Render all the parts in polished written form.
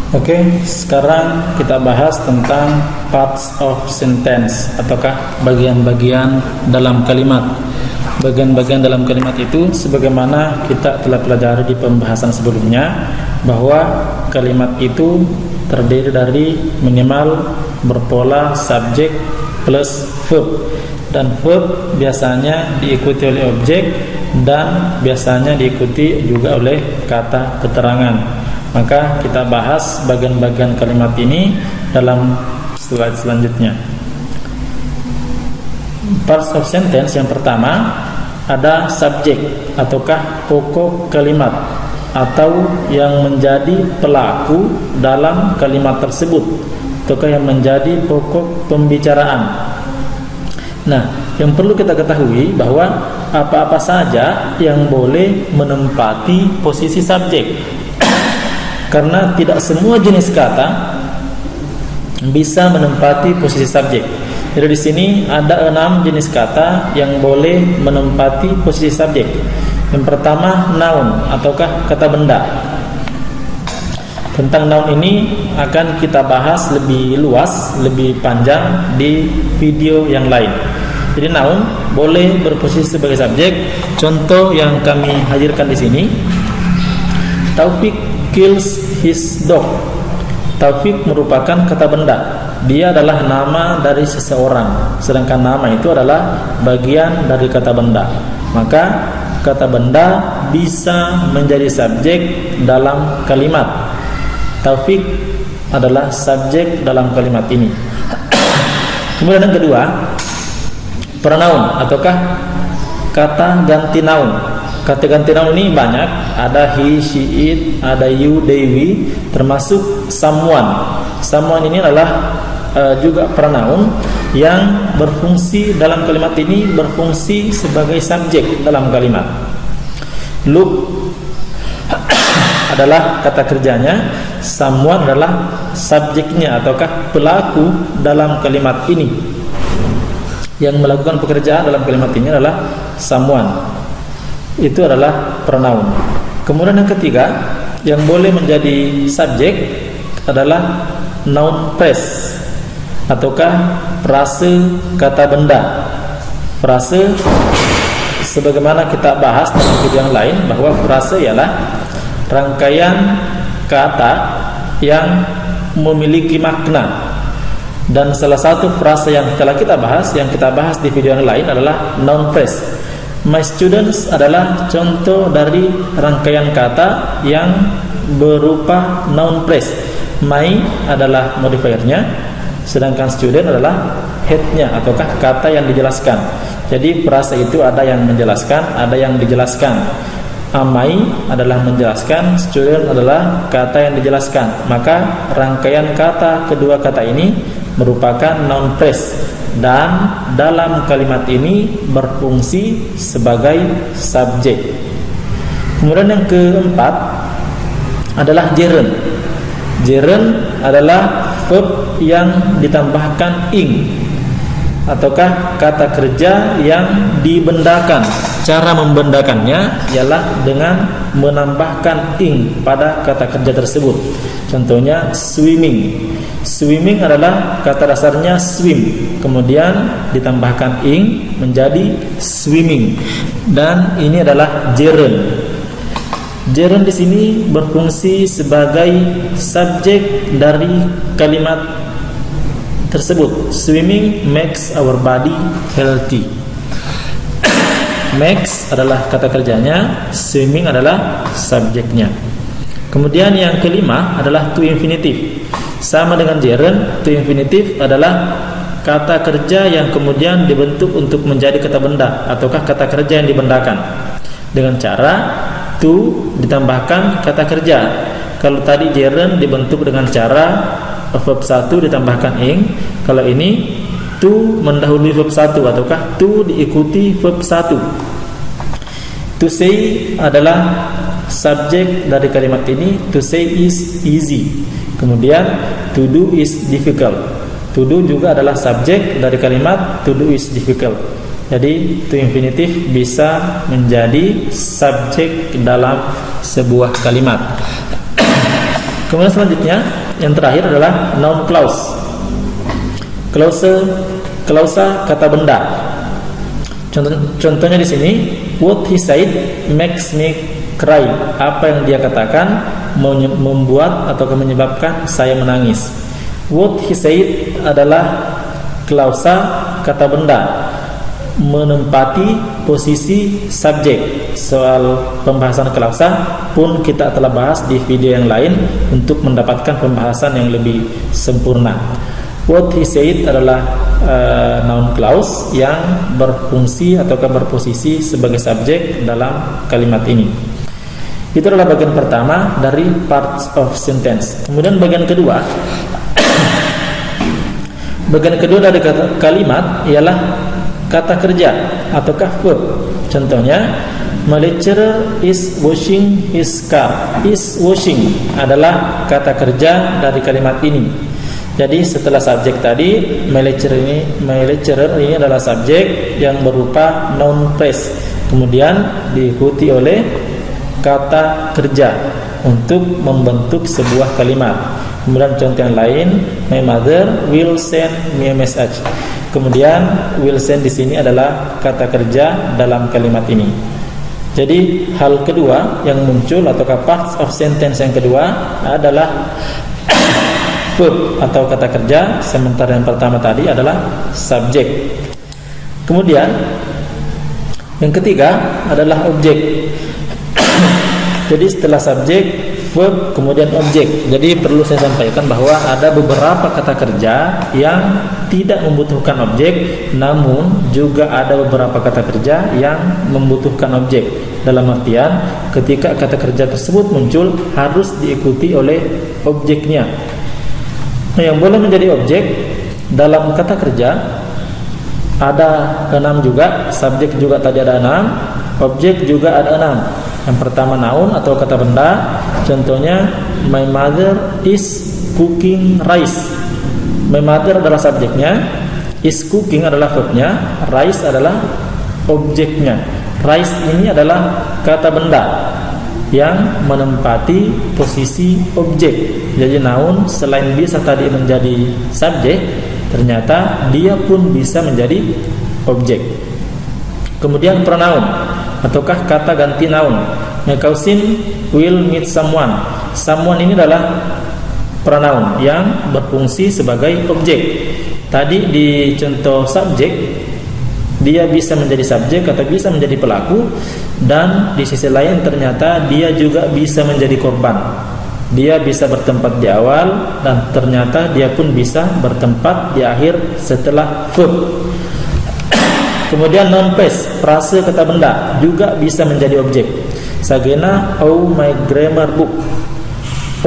Oke, sekarang kita bahas tentang parts of sentence ataukah bagian-bagian dalam kalimat. Bagian-bagian dalam kalimat itu sebagaimana kita telah pelajari di pembahasan sebelumnya, bahwa kalimat itu terdiri dari minimal berpola subjek plus verb, dan verb biasanya diikuti oleh objek dan biasanya diikuti juga oleh kata keterangan. Maka kita bahas bagian-bagian kalimat ini dalam slide selanjutnya. Parts of sentence yang pertama ada subjek ataukah pokok kalimat atau yang menjadi pelaku dalam kalimat tersebut ataukah yang menjadi pokok pembicaraan. Nah, yang perlu kita ketahui bahwa apa-apa saja yang boleh menempati posisi subjek, karena tidak semua jenis kata bisa menempati posisi subjek. Jadi di sini ada 6 jenis kata yang boleh menempati posisi subjek. Yang pertama noun ataukah kata benda. Tentang noun ini akan kita bahas lebih luas, lebih panjang di video yang lain. Jadi noun boleh berposisi sebagai subjek. Contoh yang kami hadirkan di sini, Taufik kills his dog. Taufik merupakan kata benda. Dia adalah nama dari seseorang, sedangkan nama itu adalah bagian dari kata benda. Maka kata benda bisa menjadi subjek dalam kalimat. Taufik adalah subjek dalam kalimat ini. Kemudian yang kedua, pronoun ataukah kata ganti noun. Kata ganti noun ini banyak, ada he, she, it, ada you, they, we, termasuk someone. Someone ini adalah juga pronoun yang berfungsi dalam kalimat ini, berfungsi sebagai subjek dalam kalimat. Look adalah kata kerjanya, someone adalah subjeknya ataukah pelaku dalam kalimat ini. Yang melakukan pekerjaan dalam kalimat ini adalah someone. Itu adalah pronoun. Kemudian yang ketiga yang boleh menjadi subjek adalah noun phrase ataukah frase kata benda. Frase sebagaimana kita bahas dalam video yang lain, bahwa frase ialah rangkaian kata yang memiliki makna. Dan salah satu frase yang telah kita bahas, di video yang lain adalah noun phrase. My students adalah contoh dari rangkaian kata yang berupa noun phrase. My adalah modifiernya, sedangkan student adalah headnya ataukah kata yang dijelaskan. Jadi frase itu ada yang menjelaskan, ada yang dijelaskan. My adalah menjelaskan, student adalah kata yang dijelaskan. Maka rangkaian kata kedua kata ini merupakan noun phrase, dan dalam kalimat ini berfungsi sebagai subjek. Kemudian yang keempat adalah gerund. Gerund adalah verb yang ditambahkan ing ataukah kata kerja yang dibendakan. Cara membendakannya ialah dengan menambahkan ing pada kata kerja tersebut. Contohnya swimming. Swimming adalah kata dasarnya swim, kemudian ditambahkan ing menjadi swimming, dan ini adalah gerund. Gerund di sini berfungsi sebagai subjek dari kalimat tersebut. Swimming makes our body healthy. Makes adalah kata kerjanya, swimming adalah subjeknya. Kemudian yang kelima adalah to infinitive. Sama dengan gerund, to infinitive adalah kata kerja yang kemudian dibentuk untuk menjadi kata benda ataukah kata kerja yang dibendakan dengan cara to ditambahkan kata kerja. Kalau tadi gerund dibentuk dengan cara verb 1 ditambahkan ing, kalau ini to mendahului verb 1 ataukah to diikuti verb 1. To say adalah subjek dari kalimat ini. To say is easy. Kemudian to do is difficult. To do juga adalah subjek dari kalimat to do is difficult. Jadi to infinitive bisa menjadi subjek dalam sebuah kalimat. Kemudian selanjutnya yang terakhir adalah noun clause. Klausa kata benda. Contohnya di sini, what he said makes me cry. Apa yang dia katakan membuat atau menyebabkan saya menangis. What he said adalah klausa kata benda, menempati posisi subjek. Soal pembahasan klausa pun kita telah bahas di video yang lain untuk mendapatkan pembahasan yang lebih sempurna. What he said adalah noun clause yang berfungsi atau berposisi sebagai subjek dalam kalimat ini. Itu adalah bagian pertama dari parts of sentence. Kemudian bagian kedua bagian kedua dari kalimat ialah kata kerja ataukah verb. Contohnya, my lecturer is washing his car. Is washing adalah kata kerja dari kalimat ini. Jadi setelah subjek tadi, my lecturer ini adalah subjek yang berupa noun phrase. Kemudian diikuti oleh kata kerja untuk membentuk sebuah kalimat. Kemudian contoh yang lain, my mother will send me a message. Kemudian will send di sini adalah kata kerja dalam kalimat ini. Jadi hal kedua yang muncul atau parts of sentence yang kedua adalah verb atau kata kerja, sementara yang pertama tadi adalah subjek. Kemudian yang ketiga adalah objek. Jadi setelah subjek, verb, kemudian objek. Jadi perlu saya sampaikan bahwa ada beberapa kata kerja yang tidak membutuhkan objek, namun juga ada beberapa kata kerja yang membutuhkan objek. Dalam artian, ketika kata kerja tersebut muncul, harus diikuti oleh objeknya. Yang boleh menjadi objek dalam kata kerja ada 6 juga, subjek juga tadi ada 6, objek juga ada 6. Yang pertama noun atau kata benda. Contohnya, my mother is cooking rice. My mother adalah subjeknya, is cooking adalah verbnya, rice adalah objeknya. Rice ini adalah kata benda yang menempati posisi objek. Jadi noun selain bisa tadi menjadi subjek, ternyata dia pun bisa menjadi objek. Kemudian pronoun ataukah kata ganti noun. My cousin will meet someone. Someone ini adalah pronoun yang berfungsi sebagai objek. Tadi di contoh subjek, dia bisa menjadi subjek atau bisa menjadi pelaku, dan di sisi lain ternyata dia juga bisa menjadi korban. Dia bisa bertempat di awal dan ternyata dia pun bisa bertempat di akhir setelah verb. Kemudian noun phrase, frase kata benda, juga bisa menjadi objek. Sagena owe my grammar book.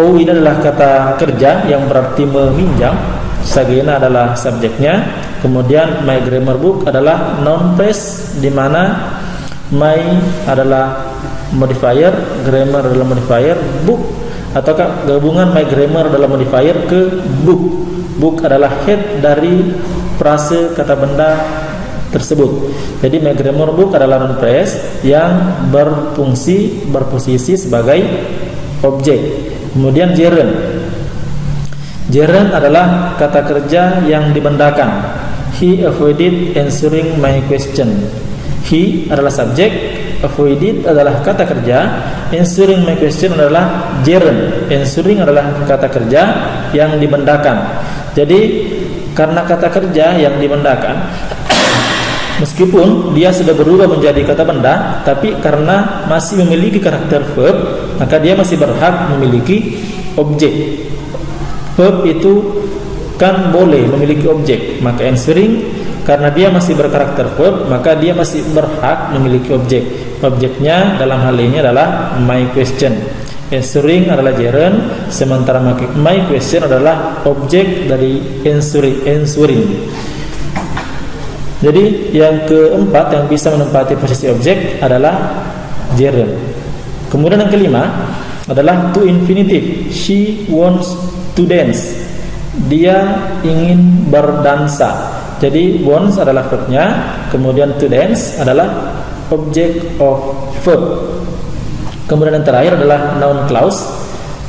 Owe ini adalah kata kerja yang berarti meminjam. Sagena adalah subjeknya. Kemudian my grammar book adalah noun phrase di mana my adalah modifier, grammar adalah modifier, book ataukah gabungan my grammar adalah modifier ke book. Book adalah head dari frase kata benda tersebut. Jadi my grammar book adalah noun phrase yang berposisi sebagai objek. Kemudian gerund. Gerund adalah kata kerja yang dibendakan. He avoided answering my question. He adalah subjek, avoided adalah kata kerja, answering my question adalah gerund. Answering adalah kata kerja yang dibendakan. Jadi karena kata kerja yang dibendakan, meskipun dia sudah berubah menjadi kata benda, tapi karena masih memiliki karakter verb, maka dia masih berhak memiliki objek. Verb itu kan boleh memiliki objek, maka answering karena dia masih berkarakter verb, maka dia masih berhak memiliki objek. Objeknya dalam hal ini adalah my question. Answering adalah gerund, sementara my question adalah objek dari answering. Jadi yang keempat yang bisa menempati posisi objek adalah gerund. Kemudian yang kelima adalah to infinitive. She wants to dance. Dia ingin berdansa. Jadi wants adalah verbnya, kemudian to dance adalah object of verb. Kemudian yang terakhir adalah noun clause.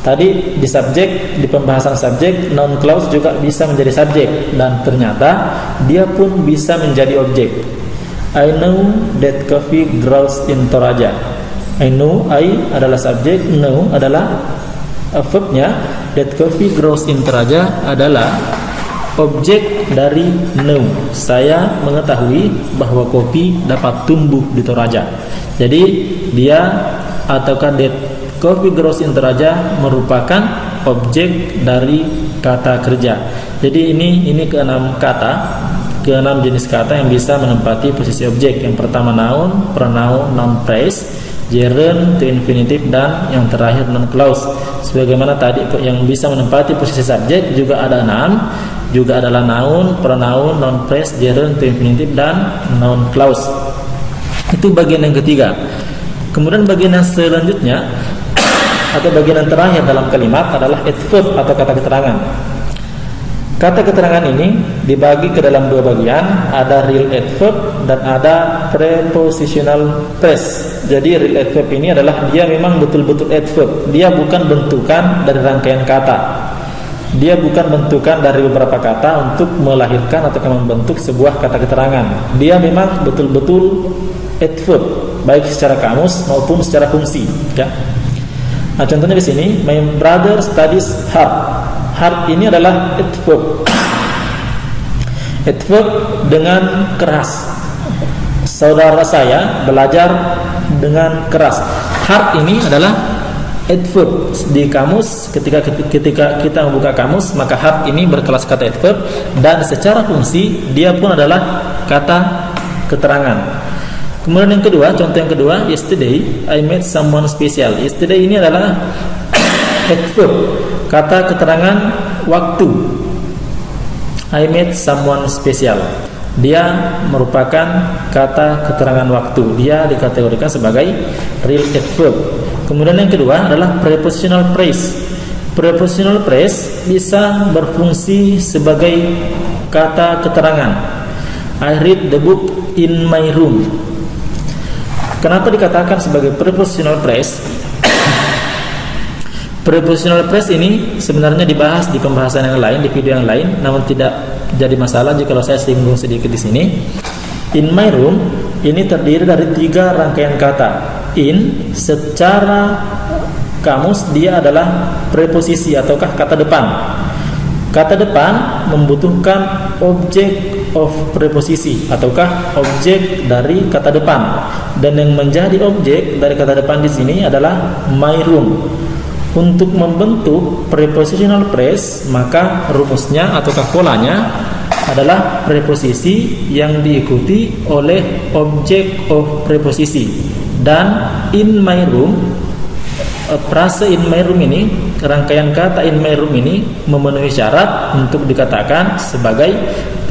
Tadi di subjek, di pembahasan subjek, noun clause juga bisa menjadi subjek, dan ternyata dia pun bisa menjadi objek. I know that coffee grows in Toraja. I know, I adalah subjek, know adalah verbnya, that coffee grows in Toraja adalah objek dari know. Saya mengetahui bahwa kopi dapat tumbuh di Toraja. Jadi dia ataukah that coffee grows in Toraja merupakan objek dari kata kerja. Jadi ini keenam jenis kata yang bisa menempati posisi objek. Yang pertama noun, pronoun, noun phrase, gerund to infinitive, dan yang terakhir noun clause. Sebagaimana tadi yang bisa menempati posisi subjek juga ada 6, juga adalah noun, pronoun, noun phrase, gerund to infinitive, dan noun clause. Itu bagian yang ketiga. Kemudian bagian yang selanjutnya atau bagian yang terakhir dalam kalimat adalah adverb atau kata keterangan. Kata keterangan ini dibagi ke dalam dua bagian, ada real adverb dan ada prepositional phrase. Jadi real adverb ini adalah dia memang betul-betul adverb. Dia bukan bentukan dari rangkaian kata. Dia bukan bentukan dari beberapa kata untuk melahirkan atau membentuk sebuah kata keterangan. Dia memang betul-betul adverb, baik secara kamus maupun secara fungsi, ya. Nah, contohnya di sini, my brother studies hard. Hard ini adalah adverb. Adverb dengan keras. Saudara saya belajar dengan keras. Hard ini adalah adverb di kamus. Ketika kita membuka kamus, maka hard ini berkelas kata adverb, dan secara fungsi dia pun adalah kata keterangan. Kemudian yang kedua, contoh yang kedua, yesterday I met someone special. Yesterday ini adalah adverb, kata keterangan waktu. I met someone special. Dia merupakan kata keterangan waktu. Dia dikategorikan sebagai real adverb. Kemudian yang kedua adalah prepositional phrase. Prepositional phrase bisa berfungsi sebagai kata keterangan. I read the book in my room. Kenapa dikatakan sebagai prepositional phrase? Prepositional phrase ini sebenarnya dibahas di pembahasan yang lain, di video yang lain, namun tidak jadi masalah jika saya singgung sedikit di sini. In my room ini terdiri dari 3 rangkaian kata. In secara kamus dia adalah preposisi ataukah kata depan. Kata depan membutuhkan objek of preposisi ataukah objek dari kata depan, dan yang menjadi objek dari kata depan di sini adalah my room. Untuk membentuk prepositional phrase, maka rumusnya ataukah polanya adalah preposisi yang diikuti oleh objek of preposisi. Dan in my room, frase in my room ini, rangkaian kata in my room ini memenuhi syarat untuk dikatakan sebagai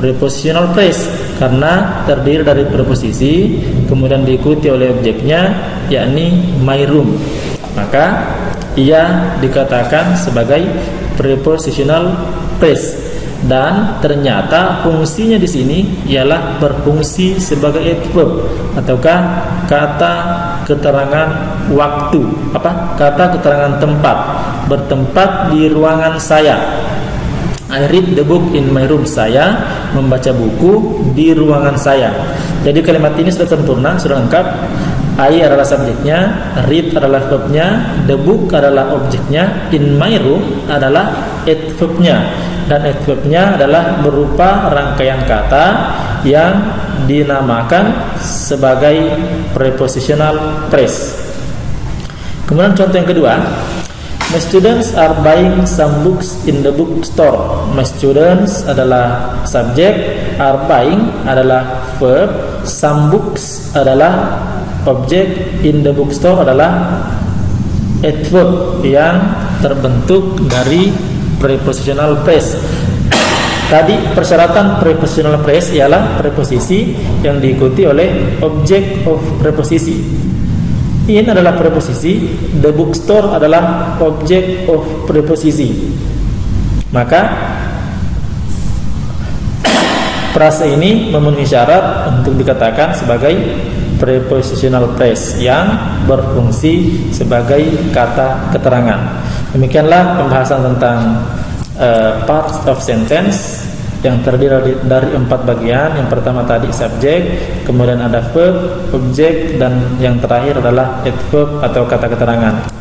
prepositional phrase karena terdiri dari preposisi kemudian diikuti oleh objeknya, yakni my room. Maka ia dikatakan sebagai prepositional phrase, dan ternyata fungsinya di sini ialah berfungsi sebagai adverb ataukah kata keterangan waktu, kata keterangan tempat, bertempat di ruangan saya. I read the book in my room. Saya membaca buku di ruangan saya. Jadi kalimat ini sudah sempurna, sudah lengkap. I adalah subjeknya, read adalah verbnya, the book adalah objeknya, in my room adalah adverbnya. Dan adverbnya adalah berupa rangkaian kata yang dinamakan sebagai prepositional phrase. Kemudian contoh yang kedua, my students are buying some books in the bookstore. My students adalah subjek, are buying adalah verb, some books adalah objek, in the bookstore adalah adverb yang terbentuk dari prepositional phrase. Tadi persyaratan prepositional phrase ialah preposisi yang diikuti oleh object of preposisi. In adalah preposisi, the bookstore adalah object of preposisi. Maka frase ini memenuhi syarat untuk dikatakan sebagai prepositional phrase yang berfungsi sebagai kata keterangan. Demikianlah pembahasan tentang parts of sentence yang terdiri dari 4 bagian. Yang pertama tadi subjek, kemudian ada verb, objek, dan yang terakhir adalah adverb atau kata keterangan.